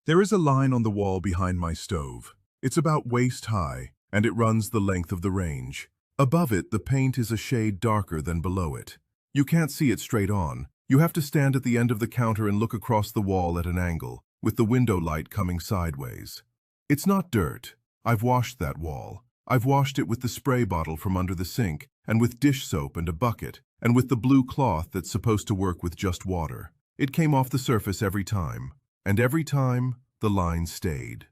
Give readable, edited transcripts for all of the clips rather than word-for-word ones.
There is a line on the wall behind my stove. It's about waist high, and it runs the length of the range. Above it, the paint is a shade darker than below it. You can't see it straight on. You have to stand at the end of the counter and look across the wall at an angle, with the window light coming sideways. It's not dirt. I've washed that wall. I've washed it with the spray bottle from under the sink, and with dish soap and a bucket, and with the blue cloth that's supposed to work with just water. It came off the surface every time. And every time, the line stayed.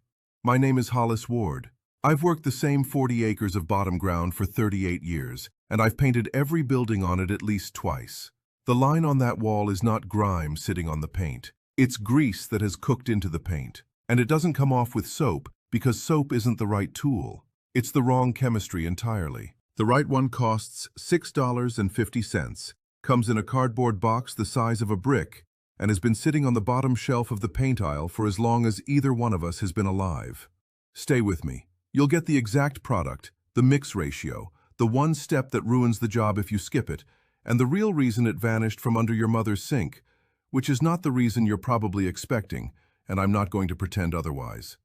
My name is Hollis Ward. I've worked the same 40 acres of bottom ground for 38 years, and I've painted every building on it at least twice. The line on that wall is not grime sitting on the paint. It's grease that has cooked into the paint. And it doesn't come off with soap, because soap isn't the right tool. It's the wrong chemistry entirely. The right one costs $6.50, comes in a cardboard box the size of a brick, and has been sitting on the bottom shelf of the paint aisle for as long as either one of us has been alive. Stay with me. You'll get the exact product, the mix ratio, the one step that ruins the job if you skip it, and the real reason it vanished from under your mother's sink, which is not the reason you're probably expecting, and I'm not going to pretend otherwise.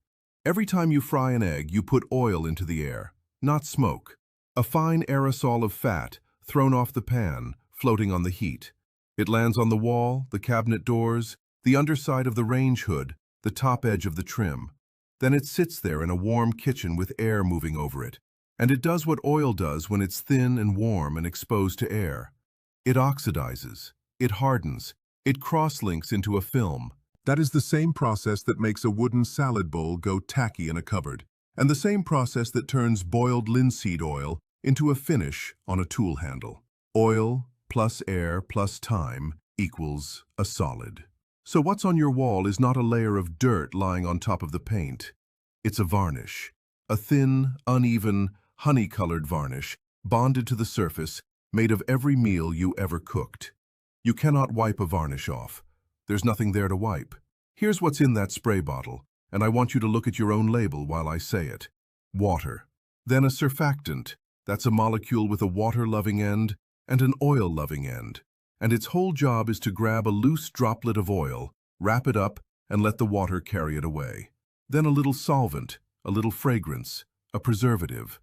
Every time you fry an egg, you put oil into the air, not smoke. A fine aerosol of fat, thrown off the pan, floating on the heat. It lands on the wall, the cabinet doors, the underside of the range hood, the top edge of the trim. Then it sits there in a warm kitchen with air moving over it. And it does what oil does when it's thin and warm and exposed to air. It oxidizes, it hardens, it cross-links into a film. That is the same process that makes a wooden salad bowl go tacky in a cupboard, and the same process that turns boiled linseed oil into a finish on a tool handle. Oil plus air plus time equals a solid. So what's on your wall is not a layer of dirt lying on top of the paint. It's a varnish. A thin, uneven, honey-colored varnish, bonded to the surface, made of every meal you ever cooked. You cannot wipe a varnish off. There's nothing there to wipe. Here's what's in that spray bottle, and I want you to look at your own label while I say it. Water. Then a surfactant. That's a molecule with a water-loving end and an oil-loving end. And its whole job is to grab a loose droplet of oil, wrap it up, and let the water carry it away. Then a little solvent, a little fragrance, a preservative.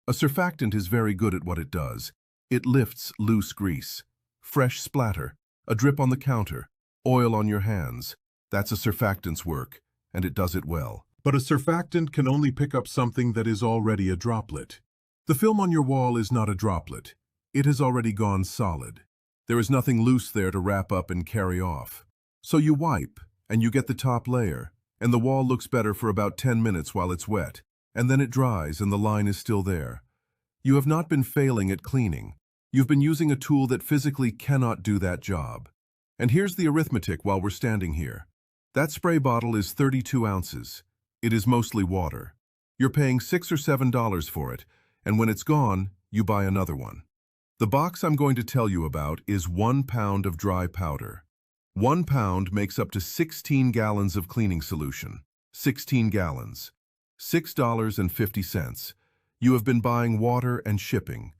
A surfactant is very good at what it does. It lifts loose grease. Fresh splatter, a drip on the counter, oil on your hands. That's a surfactant's work, and it does it well. But a surfactant can only pick up something that is already a droplet. The film on your wall is not a droplet. It has already gone solid. There is nothing loose there to wrap up and carry off. So you wipe, and you get the top layer, and the wall looks better for about 10 minutes while it's wet, and then it dries and the line is still there. You have not been failing at cleaning. You've been using a tool that physically cannot do that job. And here's the arithmetic while we're standing here. That spray bottle is 32 ounces. It is mostly water. You're paying $6 or $7 for it, and when it's gone, you buy another one. The box I'm going to tell you about is 1 pound of dry powder. 1 pound makes up to 16 gallons of cleaning solution. 16 gallons. $6.50. You have been buying water and shipping.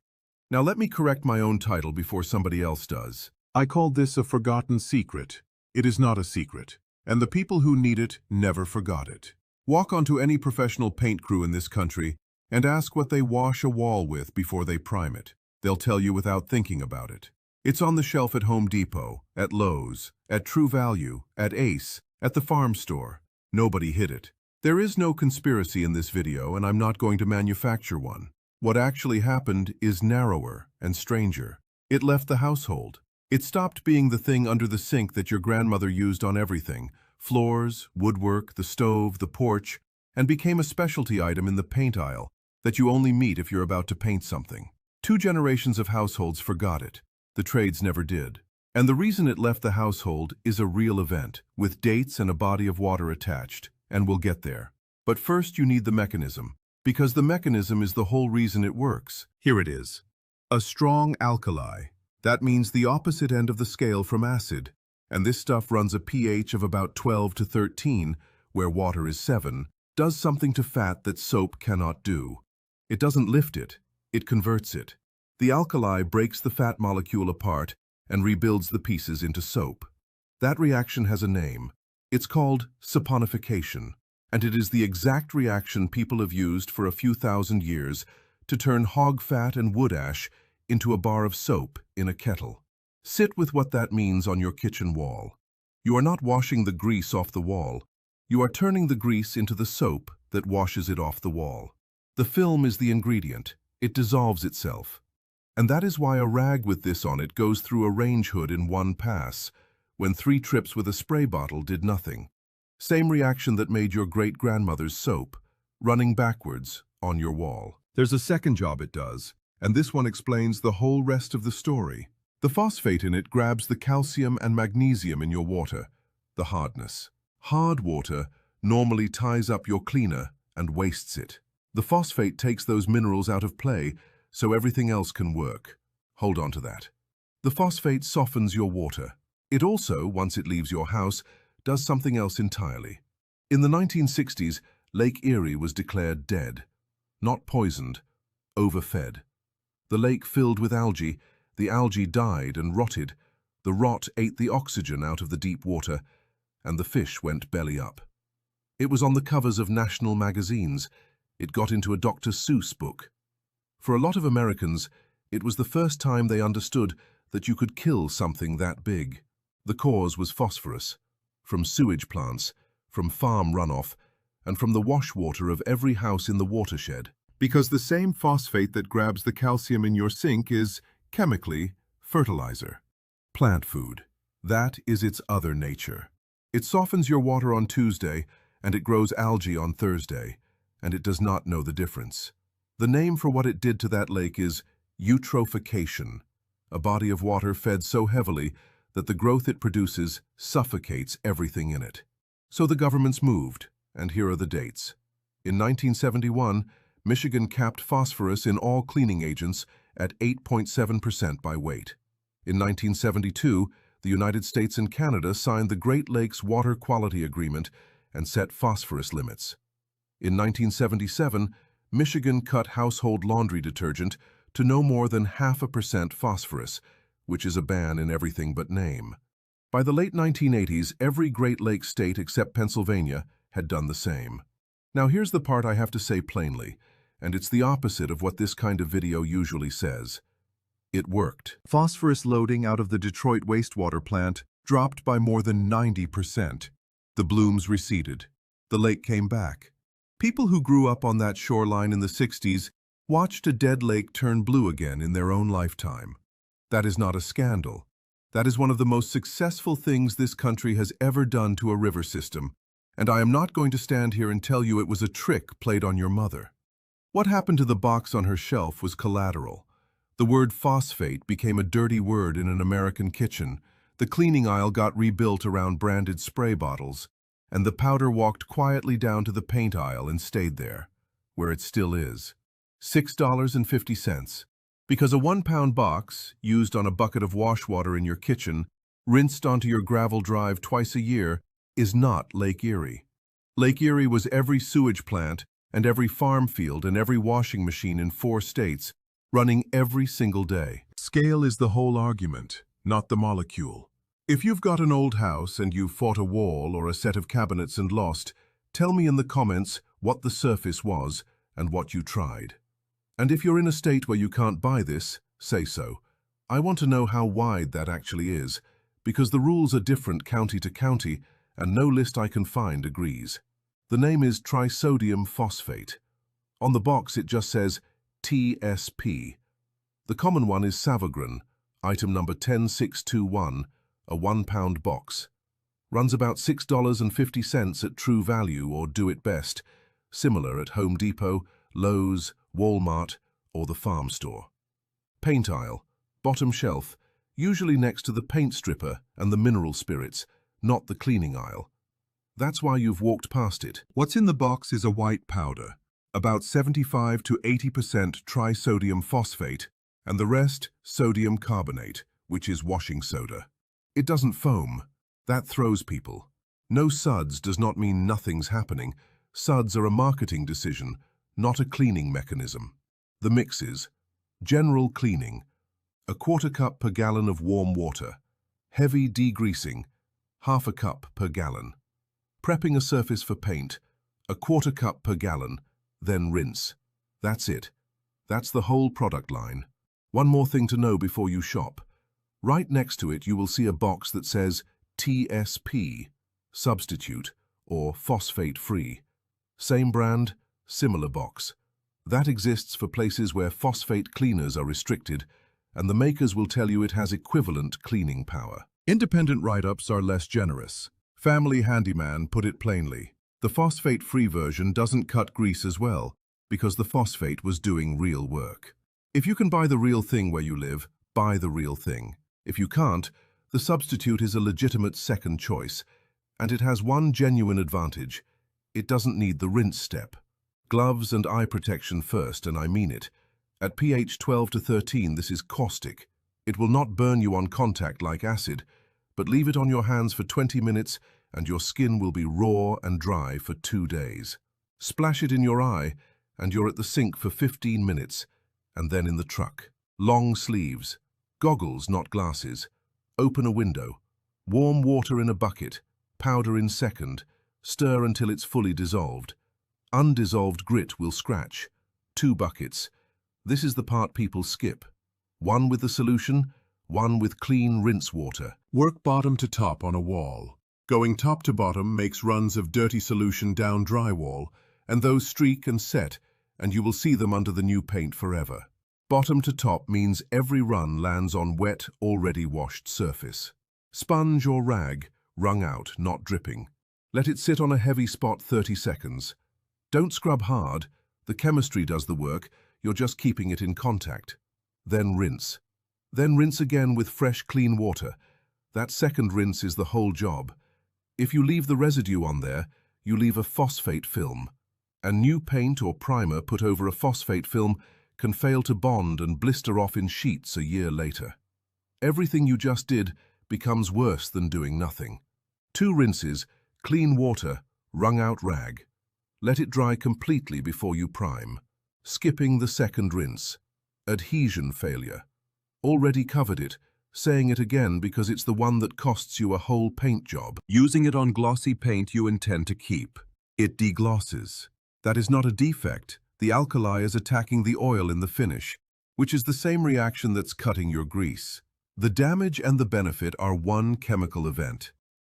Now let me correct my own title before somebody else does. I called this a forgotten secret. It is not a secret, and the people who need it never forgot it. Walk onto any professional paint crew in this country and ask what they wash a wall with before they prime it. They'll tell you without thinking about it. It's on the shelf at Home Depot, at Lowe's, at True Value, at Ace, at the farm store. Nobody hid it. There is no conspiracy in this video, and I'm not going to manufacture one. What actually happened is narrower and stranger. It left the household. It stopped being the thing under the sink that your grandmother used on everything, floors, woodwork, the stove, the porch, and became a specialty item in the paint aisle that you only meet if you're about to paint something. 2 generations of households forgot it. The trades never did. And the reason it left the household is a real event, with dates and a body of water attached, and we'll get there. But first you need the mechanism, because the mechanism is the whole reason it works. Here it is. A strong alkali. That means the opposite end of the scale from acid, and this stuff runs a pH of about 12 to 13, where water is 7, does something to fat that soap cannot do. It doesn't lift it, it converts it. The alkali breaks the fat molecule apart and rebuilds the pieces into soap. That reaction has a name. It's called saponification, and it is the exact reaction people have used for a few thousand years to turn hog fat and wood ash into a bar of soap in a kettle. Sit with what that means on your kitchen wall. You are not washing the grease off the wall. You are turning the grease into the soap that washes it off the wall. The film is the ingredient. It dissolves itself. And that is why a rag with this on it goes through a range hood in one pass, when 3 trips with a spray bottle did nothing. Same reaction that made your great-grandmother's soap, running backwards on your wall. There's a second job it does, and this one explains the whole rest of the story. The phosphate in it grabs the calcium and magnesium in your water, the hardness. Hard water normally ties up your cleaner and wastes it. The phosphate takes those minerals out of play so everything else can work. Hold on to that. The phosphate softens your water. It also, once it leaves your house, does something else entirely. In the 1960s, Lake Erie was declared dead. Not poisoned, overfed. The lake filled with algae, the algae died and rotted, the rot ate the oxygen out of the deep water, and the fish went belly up. It was on the covers of national magazines. It got into a Dr. Seuss book. For a lot of Americans, it was the first time they understood that you could kill something that big. The cause was phosphorus, from sewage plants, from farm runoff, and from the wash water of every house in the watershed. Because the same phosphate that grabs the calcium in your sink is, chemically, fertilizer. Plant food. That is its other nature. It softens your water on Tuesday, and it grows algae on Thursday, and it does not know the difference. The name for what it did to that lake is eutrophication, a body of water fed so heavily that the growth it produces suffocates everything in it. So the governments moved, and here are the dates. In 1971, Michigan capped phosphorus in all cleaning agents at 8.7% by weight. In 1972, the United States and Canada signed the Great Lakes Water Quality Agreement and set phosphorus limits. In 1977, Michigan cut household laundry detergent to no more than 0.5% phosphorus, which is a ban in everything but name. By the late 1980s, every Great Lakes state except Pennsylvania had done the same. Now here's the part I have to say plainly, and it's the opposite of what this kind of video usually says. It worked. Phosphorus loading out of the Detroit wastewater plant dropped by more than 90%. The blooms receded. The lake came back. People who grew up on that shoreline in the 60s watched a dead lake turn blue again in their own lifetime. That is not a scandal. That is one of the most successful things this country has ever done to a river system, and I am not going to stand here and tell you it was a trick played on your mother. What happened to the box on her shelf was collateral. The word phosphate became a dirty word in an American kitchen. The cleaning aisle got rebuilt around branded spray bottles, and the powder walked quietly down to the paint aisle and stayed there, where it still is. $6.50. Because a 1-pound box, used on a bucket of wash water in your kitchen, rinsed onto your gravel drive twice a year, is not Lake Erie. Lake Erie was every sewage plant and every farm field and every washing machine in 4 states, running every single day. Scale is the whole argument, not the molecule. If you've got an old house and you've fought a wall or a set of cabinets and lost, tell me in the comments what the surface was and what you tried. And if you're in a state where you can't buy this, say so. I want to know how wide that actually is, because the rules are different county to county, and no list I can find agrees. The name is Trisodium phosphate. On the box it just says TSP. The common one is Savogran, item number 10621, a 1-pound box. Runs about $6.50 at True Value or Do It Best, similar at Home Depot, Lowe's, Walmart, or the farm store. Paint aisle, bottom shelf, usually next to the paint stripper and the mineral spirits, not the cleaning aisle. That's why you've walked past it. What's in the box is a white powder, about 75 to 80% trisodium phosphate, and the rest sodium carbonate, which is washing soda. It doesn't foam. That throws people. No suds does not mean nothing's happening. Suds are a marketing decision, not a cleaning mechanism. The mixes: general cleaning, a 1/4 cup per gallon of warm water; heavy degreasing, 1/2 cup per gallon; Prepping a surface for paint, a quarter cup per gallon, then rinse. That's it. That's the whole product line. One more thing to know before you shop. Right next to it you will see a box that says TSP, substitute, or phosphate-free. Same brand, similar box. That exists for places where phosphate cleaners are restricted, and the makers will tell you it has equivalent cleaning power. Independent write-ups are less generous. Family Handyman put it plainly. The phosphate-free version doesn't cut grease as well, because the phosphate was doing real work. If you can buy the real thing where you live, buy the real thing. If you can't, the substitute is a legitimate second choice, and it has one genuine advantage. It doesn't need the rinse step. Gloves and eye protection first, and I mean it. At pH 12 to 13, this is caustic. It will not burn you on contact like acid, but leave it on your hands for 20 minutes and your skin will be raw and dry for 2 days. Splash it in your eye and you're at the sink for 15 minutes and then in the truck. Long sleeves, goggles, not glasses. Open a window. Warm water in a bucket, powder in second, stir until it's fully dissolved. Undissolved grit will scratch. 2 buckets. This is the part people skip. One with the solution, one with clean rinse water. Work bottom to top on a wall. Going top to bottom makes runs of dirty solution down drywall, and those streak and set, and you will see them under the new paint forever. Bottom to top means every run lands on wet, already washed surface. Sponge or rag, wrung out, not dripping. Let it sit on a heavy spot 30 seconds. Don't scrub hard, the chemistry does the work, you're just keeping it in contact. Then rinse. Then rinse again with fresh, clean water. That second rinse is the whole job. If you leave the residue on there, you leave a phosphate film. And new paint or primer put over a phosphate film can fail to bond and blister off in sheets a year later. Everything you just did becomes worse than doing nothing. 2 rinses, clean water, wrung out rag. Let it dry completely before you prime. Skipping the second rinse. Adhesion failure. Already covered it, saying it again because it's the one that costs you a whole paint job. Using it on glossy paint you intend to keep. It deglosses. That is not a defect. The alkali is attacking the oil in the finish, which is the same reaction that's cutting your grease. The damage and the benefit are one chemical event.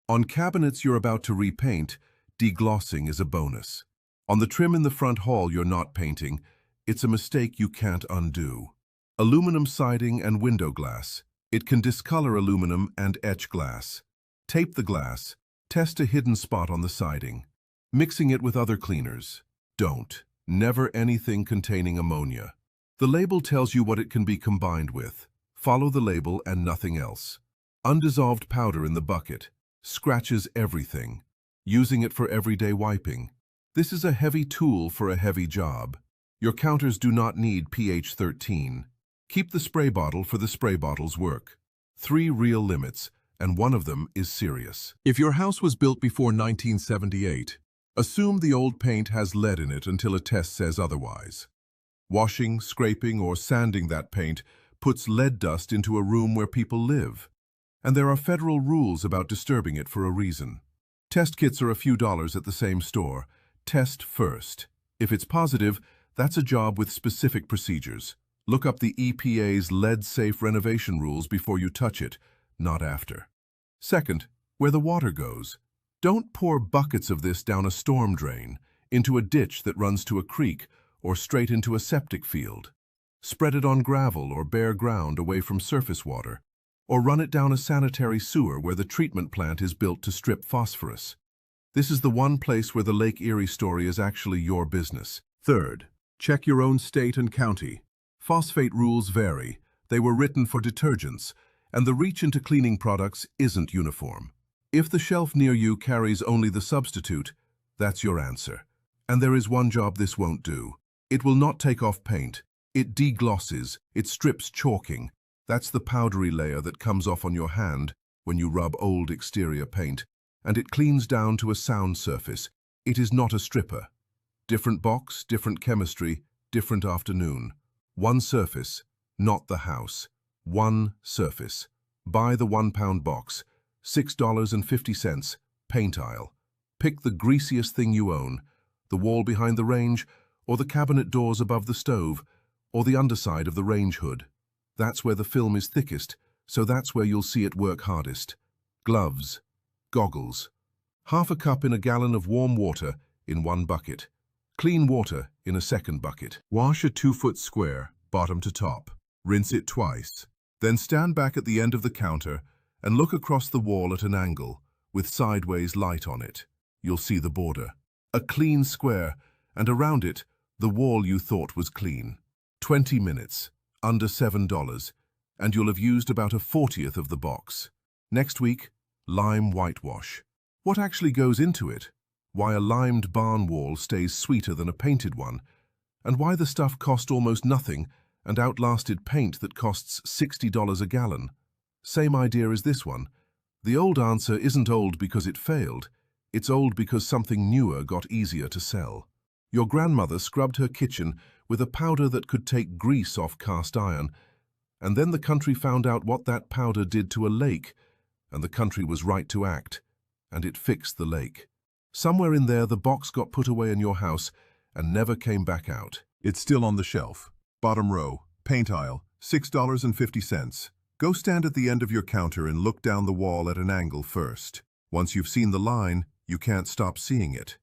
On cabinets you're about to repaint, deglossing is a bonus. On the trim in the front hall you're not painting, it's a mistake you can't undo. Aluminum siding and window glass. It can discolor aluminum and etch glass. Tape the glass. Test a hidden spot on the siding. Mixing it with other cleaners. Don't. Never anything containing ammonia. The label tells you what it can be combined with. Follow the label and nothing else. Undissolved powder in the bucket. Scratches everything. Using it for everyday wiping. This is a heavy tool for a heavy job. Your counters do not need pH 13. Keep the spray bottle for the spray bottle's work. 3 real limits, and one of them is serious. If your house was built before 1978, assume the old paint has lead in it until a test says otherwise. Washing, scraping, or sanding that paint puts lead dust into a room where people live. And there are federal rules about disturbing it for a reason. Test kits are a few dollars at the same store. Test first. If it's positive, that's a job with specific procedures. Look up the EPA's lead-safe renovation rules before you touch it, not after. Second, where the water goes. Don't pour buckets of this down a storm drain, into a ditch that runs to a creek, or straight into a septic field. Spread it on gravel or bare ground away from surface water, or run it down a sanitary sewer where the treatment plant is built to strip phosphorus. This is the one place where the Lake Erie story is actually your business. Third, check your own state and county. Phosphate rules vary. They were written for detergents, and the reach into cleaning products isn't uniform. If the shelf near you carries only the substitute, that's your answer. And there is one job this won't do. It will not take off paint. It deglosses. It strips chalking. That's the powdery layer that comes off on your hand when you rub old exterior paint, and it cleans down to a sound surface. It is not a stripper. Different box, different chemistry, different afternoon. One surface, not the house. One surface. Buy the 1-pound box, $6.50, paint aisle. Pick the greasiest thing you own, the wall behind the range, or the cabinet doors above the stove, or the underside of the range hood. That's where the film is thickest, so that's where you'll see it work hardest. Gloves, goggles. Half a cup in a gallon of warm water in one bucket. Clean water in a second bucket. Wash a 2-foot square, bottom to top. Rinse it twice. Then stand back at the end of the counter and look across the wall at an angle, with sideways light on it. You'll see the border. A clean square, and around it, the wall you thought was clean. 20 minutes, under $7, and you'll have used about 1/40th of the box. Next week, lime whitewash. What actually goes into it? Why a limed barn wall stays sweeter than a painted one, and why the stuff cost almost nothing and outlasted paint that costs $60 a gallon. Same idea as this one. The old answer isn't old because it failed. It's old because something newer got easier to sell. Your grandmother scrubbed her kitchen with a powder that could take grease off cast iron, and then the country found out what that powder did to a lake, and the country was right to act, and it fixed the lake. Somewhere in there, the box got put away in your house and never came back out. It's still on the shelf. Bottom row, paint aisle, $6.50. Go stand at the end of your counter and look down the wall at an angle first. Once you've seen the line, you can't stop seeing it.